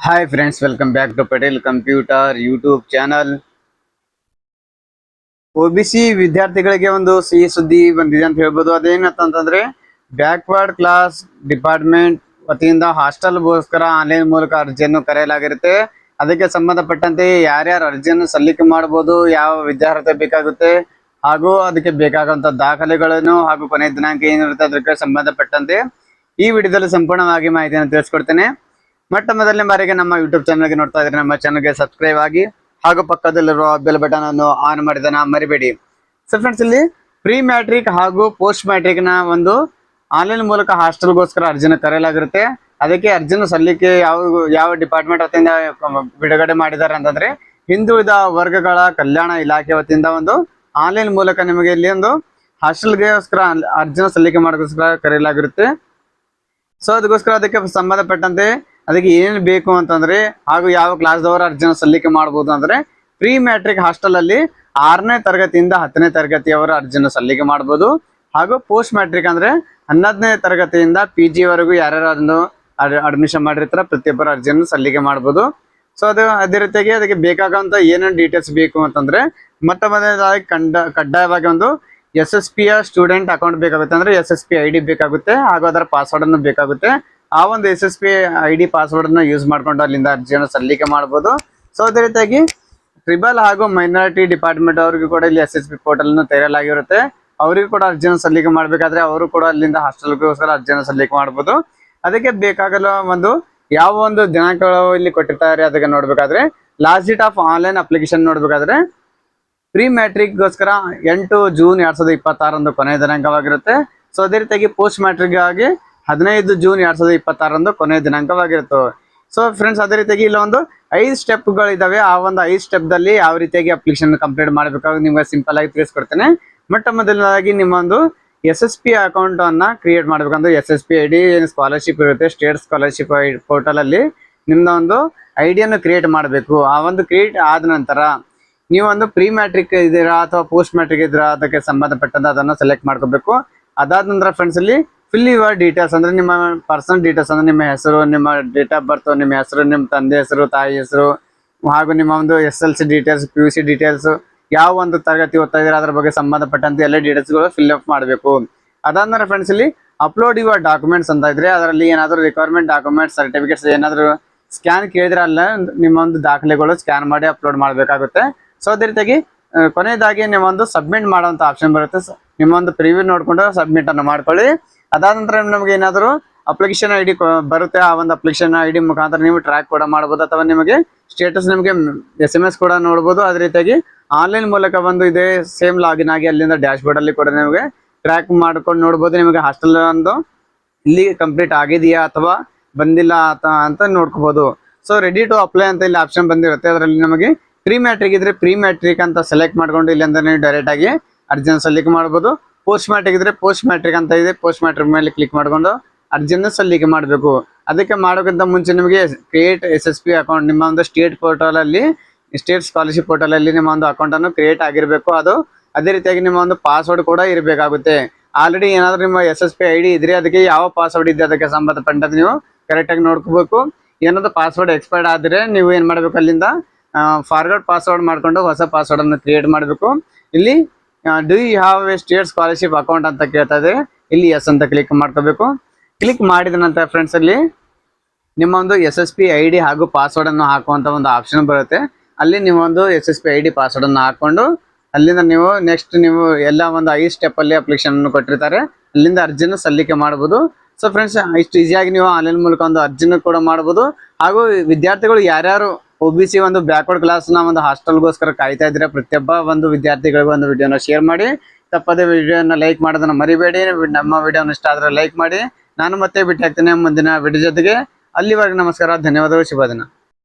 Hi friends, welcome back to Patel computer YouTube channel. OBC ವಿದ್ಯಾರ್ಥಿಗಳಿಗೆ ಒಂದು ಸಿಹಿ ಸುದ್ದಿ ಬಂದಿದೆ ಅಂತ ಹೇಳ್ಬೋದು. ಅದೇನಂತಂದ್ರೆ ಬ್ಯಾಕ್ವರ್ಡ್ ಕ್ಲಾಸ್ ಡಿಪಾರ್ಟ್ಮೆಂಟ್ ವತಿಯಿಂದ ಹಾಸ್ಟೆಲ್ಗೋಸ್ಕರ ಆನ್ಲೈನ್ ಮೂಲಕ ಅರ್ಜಿಯನ್ನು ಕರೆಯಲಾಗಿರುತ್ತೆ. ಅದಕ್ಕೆ ಸಂಬಂಧಪಟ್ಟಂತೆ ಯಾರ್ಯಾರು ಅರ್ಜಿಯನ್ನು ಸಲ್ಲಿಕೆ ಮಾಡಬಹುದು, ಯಾವ ವಿದ್ಯಾರ್ಥಿ ಬೇಕಾಗುತ್ತೆ, ಹಾಗೂ ಅದಕ್ಕೆ ಬೇಕಾಗುವಂತ ದಾಖಲೆಗಳನ್ನು ಹಾಗೂ ಕೊನೆಯ ದಿನಾಂಕ ಏನಿರುತ್ತೆ ಅದಕ್ಕೆ ಸಂಬಂಧಪಟ್ಟಂತೆ ಈ ವಿಡಿಯೋದಲ್ಲಿ ಸಂಪೂರ್ಣವಾಗಿ ಮಾಹಿತಿಯನ್ನು ತಿಳಿಸ್ಕೊಡ್ತೇನೆ. ಮೊದಲನೇ ಬಾರಿಗೆ ನಮ್ಮ ಯೂಟ್ಯೂಬ್ ಚಾನಲ್ಗೆ ನೋಡ್ತಾ ಇದ್ರೆ ನಮ್ಮ ಚಾನಲ್ಗೆ ಸಬ್ಸ್ಕ್ರೈಬ್ ಆಗಿ ಹಾಗೂ ಪಕ್ಕದಲ್ಲಿರುವ ಬೆಲ್ ಬಟನ್ ಅನ್ನು ಆನ್ ಮಾಡಿದನ ಮರಿಬೇಡಿ. ಸೊ ಫ್ರೆಂಡ್ಸ್, ಇಲ್ಲಿ ಪ್ರೀ ಮ್ಯಾಟ್ರಿಕ್ ಹಾಗೂ ಪೋಸ್ಟ್ ಮ್ಯಾಟ್ರಿಕ್ ನ ಒಂದು ಆನ್ಲೈನ್ ಮೂಲಕ ಹಾಸ್ಟೆಲ್ಗೋಸ್ಕರ ಅರ್ಜಿನ ಕರೆಯಲಾಗಿರುತ್ತೆ. ಅದಕ್ಕೆ ಅರ್ಜಿನ ಸಲ್ಲಿಕೆ ಯಾವ ಡಿಪಾರ್ಟ್ಮೆಂಟ್ ವತಿಯಿಂದ ಬಿಡುಗಡೆ ಮಾಡಿದ್ದಾರೆ ಅಂತಂದ್ರೆ ಹಿಂದುಳಿದ ವರ್ಗಗಳ ಕಲ್ಯಾಣ ಇಲಾಖೆ ವತಿಯಿಂದ ಒಂದು ಆನ್ಲೈನ್ ಮೂಲಕ ನಿಮಗೆ ಇಲ್ಲಿ ಒಂದು ಹಾಸ್ಟೆಲ್ಗೋಸ್ಕರ ಅರ್ಜಿನ ಸಲ್ಲಿಕೆ ಮಾಡೋಕ್ಕೋಸ್ಕರ ಕರೆಯಲಾಗಿರುತ್ತೆ. ಸೊ ಅದಕ್ಕೋಸ್ಕರ ಅದಕ್ಕೆ ಸಂಬಂಧಪಟ್ಟಂತೆ ಅದಕ್ಕೆ ಏನೇನು ಬೇಕು ಅಂತಂದ್ರೆ ಹಾಗೂ ಯಾವ ಕ್ಲಾಸ್ದವರು ಅರ್ಜಿನ ಸಲ್ಲಿಕೆ ಮಾಡಬಹುದು ಅಂದ್ರೆ ಪ್ರೀ ಮ್ಯಾಟ್ರಿಕ್ ಹಾಸ್ಟೆಲ್ ಅಲ್ಲಿ 6ನೇ ತರಗತಿಯಿಂದ 10ನೇ ತರಗತಿಯವರ ಅರ್ಜಿನ ಸಲ್ಲಿಕೆ ಮಾಡಬಹುದು. ಹಾಗೂ ಪೋಸ್ಟ್ ಮ್ಯಾಟ್ರಿಕ್ ಅಂದ್ರೆ 11ನೇ ತರಗತಿಯಿಂದ PG ವರೆಗೂ ಯಾರ್ಯಾರು ಅದನ್ನು ಅಡ್ಮಿಷನ್ ಮಾಡಿರ್ತಾರ ಪ್ರತಿಯೊಬ್ಬರ ಅರ್ಜಿಯನ್ನು ಸಲ್ಲಿಕೆ ಮಾಡಬಹುದು. ಸೊ ಅದೇ ರೀತಿಯಾಗಿ ಅದಕ್ಕೆ ಬೇಕಾಗುವಂತ ಏನೇನು ಡೀಟೇಲ್ಸ್ ಬೇಕು ಅಂತಂದ್ರೆ ಮೊದಲನೇದಾಗಿ ಕಡ್ಡಾಯವಾಗಿ ಒಂದು SSP ಸ್ಟೂಡೆಂಟ್ ಅಕೌಂಟ್ ಬೇಕಾಗುತ್ತೆ, ಅಂದ್ರೆ SSP ID ಬೇಕಾಗುತ್ತೆ, ಹಾಗೂ ಅದರ ಪಾಸ್ವರ್ಡ್ ಅನ್ನು ಬೇಕಾಗುತ್ತೆ. ಆ ಒಂದು SSP ID ಪಾಸ್ವರ್ಡ್ ಅನ್ನು ಯೂಸ್ ಮಾಡ್ಕೊಂಡು ಅಲ್ಲಿಂದ ಅರ್ಜಿಯನ್ನು ಸಲ್ಲಿಕೆ ಮಾಡಬಹುದು. ಸೊ ಅದೇ ರೀತಿಯಾಗಿ ಟ್ರಿಬಲ್ ಹಾಗೂ ಮೈನಾರಿಟಿ ಡಿಪಾರ್ಟ್ಮೆಂಟ್ ಅವರಿಗೂ ಕೂಡ ಇಲ್ಲಿ SSP ಪೋರ್ಟಲ್ ಅನ್ನು ತೆರೆಯಲಾಗಿರುತ್ತೆ. ಅವರಿಗೂ ಕೂಡ ಅರ್ಜಿಯನ್ನು ಸಲ್ಲಿಕೆ ಮಾಡಬೇಕಾದ್ರೆ ಅವರು ಕೂಡ ಅಲ್ಲಿಂದ ಹಾಸ್ಟೆಲ್ಗೋಸ್ಕರ ಅರ್ಜಿಯನ್ನು ಸಲ್ಲಿಕೆ ಮಾಡಬಹುದು. ಅದಕ್ಕೆ ಬೇಕಾಗಲು ಯಾವ ಒಂದು ದಿನಾಂಕಗಳು ಇಲ್ಲಿ ಕೊಟ್ಟಿರ್ತಾರೆ ಅದಕ್ಕೆ ನೋಡ್ಬೇಕಾದ್ರೆ last date of online application ನೋಡ್ಬೇಕಾದ್ರೆ ಪ್ರೀ ಮ್ಯಾಟ್ರಿಕ್ಗೋಸ್ಕರ 8 ಜೂನ್ 2026 ಕೊನೆಯ ದಿನಾಂಕವಾಗಿರುತ್ತೆ. ಸೊ ಅದೇ ರೀತಿಯಾಗಿ ಪೋಸ್ಟ್ ಮ್ಯಾಟ್ರಿಕ್ ಆಗಿ 15 ಜೂನ್ 2026 ಕೊನೆಯ ದಿನಾಂಕವಾಗಿರುತ್ತೆ. ಸೊ ಫ್ರೆಂಡ್ಸ್, ಅದೇ ರೀತಿಯಾಗಿ ಇಲ್ಲ ಒಂದು 5 ಸ್ಟೆಪ್ಗಳು ಇದಾವೆ. ಆ ಒಂದು 5 ಸ್ಟೆಪ್ದಲ್ಲಿ ಯಾವ ರೀತಿಯಾಗಿ ಅಪ್ಲಿಕೇಶನ್ ಕಂಪ್ಲೀಟ್ ಮಾಡಬೇಕಾಗಿ ನಿಮ್ಗೆ ಸಿಂಪಲ್ ಆಗಿ ತಿಳಿಸ್ಕೊಡ್ತೇನೆ. ಮೊದಲನೇದಾಗಿ ನಿಮ್ಮ ಒಂದು SSP ಅಕೌಂಟ್ ಅನ್ನ ಕ್ರಿಯೇಟ್ ಮಾಡ್ಬೇಕಂದ್ರೆ SSP ID ಸ್ಕಾಲರ್ಶಿಪ್ ಇರುತ್ತೆ, ಸ್ಟೇಟ್ ಸ್ಕಾಲರ್ಶಿಪ್ ಪೋರ್ಟಲ್ ಅಲ್ಲಿ ನಿಮ್ದ ಒಂದು ಐಡಿಯನ್ನು ಕ್ರಿಯೇಟ್ ಮಾಡಬೇಕು. ಆ ಒಂದು ಕ್ರಿಯೇಟ್ ಆದ ನಂತರ ನೀವು ಒಂದು ಪ್ರೀ ಮ್ಯಾಟ್ರಿಕ್ ಇದ್ದೀರಾ ಅಥವಾ ಪೋಸ್ಟ್ ಮ್ಯಾಟ್ರಿಕ್ ಇದ್ದೀರಾ ಅದಕ್ಕೆ ಸಂಬಂಧಪಟ್ಟಂತ ಅದನ್ನು ಸೆಲೆಕ್ಟ್ ಮಾಡ್ಕೋಬೇಕು. ಅದಾದ ನಂತರ ಫ್ರೆಂಡ್ಸ್ ಇಲ್ಲಿ ಫಿಲ್ ಯುವರ್ ಡೀಟೇಲ್ಸ್ ಅಂದ್ರೆ ನಿಮ್ಮ ಪರ್ಸನಲ್ ಡೀಟೇಲ್ಸ್ ಅಂದ್ರೆ ನಿಮ್ಮ ಹೆಸರು, ನಿಮ್ಮ ಡೇಟ್ ಆಫ್ ಬರ್ತ್, ನಿಮ್ಮ ಹೆಸರು, ನಿಮ್ಮ ತಂದೆ ಹೆಸರು, ತಾಯಿ ಹೆಸರು, ಹಾಗೂ ನಿಮ್ಮ ಒಂದು SLC ಡೀಟೇಲ್ಸ್, PUC ಡೀಟೇಲ್ಸ್, ಯಾವ ಒಂದು ತರಗತಿ ಓದ್ತಾ ಇದ್ದೀರಾ ಅದ್ರ ಬಗ್ಗೆ ಸಂಬಂಧಪಟ್ಟಂತೆ ಎಲ್ಲ ಡೀಟೇಲ್ಸ್ಗಳು ಫಿಲ್ ಅಪ್ ಮಾಡಬೇಕು. ಅದಾದ್ಮೇಲೆ ಫ್ರೆಂಡ್ಸ್ ಇಲ್ಲಿ ಅಪ್ಲೋಡ್ ಯುವರ್ ಡಾಕ್ಯುಮೆಂಟ್ಸ್ ಅಂತ ಇದ್ರೆ ಅದರಲ್ಲಿ ಏನಾದರೂ ರಿಕ್ವೈರ್ಮೆಂಟ್ ಡಾಕ್ಯುಮೆಂಟ್ಸ್ ಸರ್ಟಿಫಿಕೇಟ್ಸ್ ಏನಾದರೂ ಸ್ಕ್ಯಾನ್ ಕೇಳಿದ್ರೆ ಅಲ್ಲ ನಿಮ್ಮ ಒಂದು ದಾಖಲೆಗಳು ಸ್ಕ್ಯಾನ್ ಮಾಡಿ ಅಪ್ಲೋಡ್ ಮಾಡಬೇಕಾಗುತ್ತೆ. ಸೊ ಅದೇ ರೀತಿಯಾಗಿ ಕೊನೆಯದಾಗಿ ನಿಮ್ಮ ಒಂದು ಸಬ್ಮಿಟ್ ಮಾಡುವಂತ ಆಪ್ಷನ್ ಬರುತ್ತೆ. ನಿಮ್ಮ ಒಂದು ಪ್ರಿವ್ಯೂ ನೋಡ್ಕೊಂಡು ಸಬ್ಮಿಟ್ ಅನ್ನು ಮಾಡ್ಕೊಳ್ಳಿ. ಅದಾದ ನಂತರ ನಮಗೆ ಏನಾದರೂ ಅಪ್ಲಿಕೇಶನ್ ID ಬರುತ್ತೆ. ಆ ಒಂದು ಅಪ್ಲಿಕೇಶನ್ ID ಮುಖಾಂತರ ನೀವು ಟ್ರ್ಯಾಕ್ ಕೂಡ ಮಾಡಬಹುದು, ಅಥವಾ ನಿಮಗೆ ಸ್ಟೇಟಸ್ ನಿಮಗೆ SMS ಕೂಡ ನೋಡ್ಬೋದು. ಅದೇ ರೀತಿಯಾಗಿ ಆನ್ಲೈನ್ ಮೂಲಕ ಇದೇ ಸೇಮ್ ಲಾಗಿನ್ ಆಗಿ ಅಲ್ಲಿಂದ ಡ್ಯಾಶ್ ಬೋರ್ಡ್ ಅಲ್ಲಿ ಕೂಡ ನಿಮಗೆ ಟ್ರ್ಯಾಕ್ ಮಾಡ್ಕೊಂಡು ನೋಡ್ಬೋದು ನಿಮಗೆ ಹಾಸ್ಟೆಲ್ ಒಂದು ಇಲ್ಲಿ ಕಂಪ್ಲೀಟ್ ಆಗಿದೆಯಾ ಅಥವಾ ಬಂದಿಲ್ಲ ಅಂತ ನೋಡ್ಕೋಬಹುದು. ಸೊ ರೆಡಿ ಟು ಅಪ್ಲೈ ಅಂತ ಇಲ್ಲಿ ಆಪ್ಷನ್ ಬಂದಿರುತ್ತೆ. ಅದರಲ್ಲಿ ನಮಗೆ ಪ್ರೀ ಮ್ಯಾಟ್ರಿಕ್ ಇದ್ರೆ ಪ್ರೀ ಮ್ಯಾಟ್ರಿಕ್ ಅಂತ ಸೆಲೆಕ್ಟ್ ಮಾಡ್ಕೊಂಡು ಇಲ್ಲಿಂದ ನೀವು ಡೈರೆಕ್ಟ್ ಆಗಿ ಅರ್ಜಿಯನ್ನು ಸಲ್ಲಿಕೆ ಮಾಡಬಹುದು. ಪೋಸ್ಟ್ ಮ್ಯಾಟ್ರಿಕ್ ಇದ್ರೆ ಪೋಸ್ಟ್ ಮ್ಯಾಟ್ರಿಕ್ ಅಂತ ಇದೆ, ಪೋಸ್ಟ್ ಮ್ಯಾಟ್ರಿಕ್ ಮೇಲೆ ಕ್ಲಿಕ್ ಮಾಡ್ಕೊಂಡು ಅರ್ಜಿಯನ್ನು ಸಲ್ಲಿಕೆ ಮಾಡಬೇಕು. ಅದಕ್ಕೆ ಮಾಡೋಕ್ಕಿಂತ ಮುಂಚೆ ನಿಮಗೆ ಕ್ರಿಯೇಟ್ SSP ಅಕೌಂಟ್ ನಿಮ್ಮ ಒಂದು ಸ್ಟೇಟ್ ಪೋರ್ಟಲ್ ಅಲ್ಲಿ, ಸ್ಟೇಟ್ ಸ್ಕಾಲರ್ಶಿಪ್ ಪೋರ್ಟಲ್ ಅಲ್ಲಿ ನಿಮ್ಮ ಒಂದು ಅಕೌಂಟ್ ಅನ್ನು ಕ್ರಿಯೇಟ್ ಆಗಿರಬೇಕು. ಅದು ಅದೇ ರೀತಿಯಾಗಿ ನಿಮ್ಮ ಒಂದು ಪಾಸ್ವರ್ಡ್ ಕೂಡ ಇರಬೇಕಾಗುತ್ತೆ. ಆಲ್ರೆಡಿ ಏನಾದರೂ ನಿಮ್ಮ SSP ID ಇದ್ರೆ ಅದಕ್ಕೆ ಯಾವ ಪಾಸ್ವರ್ಡ್ ಇದೆ ಅದಕ್ಕೆ ಸಂಬಂಧಪಟ್ಟಂತೆ ನೀವು ಕರೆಕ್ಟ್ ಆಗಿ ನೋಡ್ಕೋಬೇಕು. ಏನಾದ್ರು ಪಾಸ್ವರ್ಡ್ ಎಕ್ಸ್ಪೈರ್ಡ್ ಆದ್ರೆ ನೀವು ಏನ್ ಮಾಡ್ಬೇಕು, ಅಲ್ಲಿಂದ ಫಾರ್ವರ್ಡ್ ಪಾಸ್ವರ್ಡ್ ಮಾಡ್ಕೊಂಡು ಹೊಸ ಪಾಸ್ವರ್ಡ್ ಅನ್ನು ಕ್ರಿಯೇಟ್ ಮಾಡಬೇಕು. ಇಲ್ಲಿ do you have a state scholarship account ಅಂತ ಕೇಳ್ತಾ ಇದೆ. ಇಲ್ಲಿ ಎಸ್ ಅಂತ ಕ್ಲಿಕ್ ಮಾಡ್ಕೋಬೇಕು. ಕ್ಲಿಕ್ ಮಾಡಿದ ನಂತರ ಫ್ರೆಂಡ್ಸ್ ಅಲ್ಲಿ ನಿಮ್ಮ ಒಂದು SSP ID ಹಾಗೂ ಪಾಸ್ವರ್ಡ್ ಅನ್ನು ಹಾಕುವಂತ ಒಂದು ಆಪ್ಷನ್ ಬರುತ್ತೆ. ಅಲ್ಲಿ ನೀವು ಒಂದು SSP ID ಪಾಸ್ವರ್ಡ್ ಅನ್ನು ಹಾಕೊಂಡು ಅಲ್ಲಿಂದ ನೀವು ನೆಕ್ಸ್ಟ್ ನೀವು ಎಲ್ಲ ಒಂದು 5 ಸ್ಟೆಪ್ ಅಲ್ಲಿ ಅಪ್ಲಿಕೇಶನ್ ಅನ್ನು ಕೊಟ್ಟಿರ್ತಾರೆ, ಅಲ್ಲಿಂದ ಅರ್ಜಿನ ಸಲ್ಲಿಕೆ ಮಾಡಬಹುದು. ಸೊ ಫ್ರೆಂಡ್ಸ್, ಇಷ್ಟು ಈಸಿಯಾಗಿ ನೀವು ಆನ್ಲೈನ್ ಮೂಲಕ ಒಂದು ಅರ್ಜಿನ ಕೂಡ ಮಾಡಬಹುದು. ಹಾಗೂ ವಿದ್ಯಾರ್ಥಿಗಳು ಯಾರ್ಯಾರು OBC ಒಂದು ಬ್ಯಾಕ್ವರ್ಡ್ ಕ್ಲಾಸ್ ನ ಒಂದು ಹಾಸ್ಟೆಲ್ಗೋಸ್ಕರ ಕಾಯ್ತಾ ಇದ್ರೆ ಪ್ರತಿಯೊಬ್ಬ ಒಂದು ವಿದ್ಯಾರ್ಥಿಗಳಿಗೂ ಒಂದು ವಿಡಿಯೋನ ಶೇರ್ ಮಾಡಿ, ತಪ್ಪದೇ ವಿಡಿಯೋನ ಲೈಕ್ ಮಾಡೋದನ್ನ ಮರಿಬೇಡಿ. ನಮ್ಮ ವಿಡಿಯೋನ ಇಷ್ಟ ಆದ್ರೆ ಲೈಕ್ ಮಾಡಿ. ನಾನು ಮತ್ತೆ ಭೇಟಿ ಆಗ್ತೇನೆ ಮುಂದಿನ ವಿಡಿಯೋ ಜೊತೆಗೆ. ಅಲ್ಲಿವರೆಗೆ ನಮಸ್ಕಾರ, ಧನ್ಯವಾದಗಳು, ಶುಭ ದಿನ.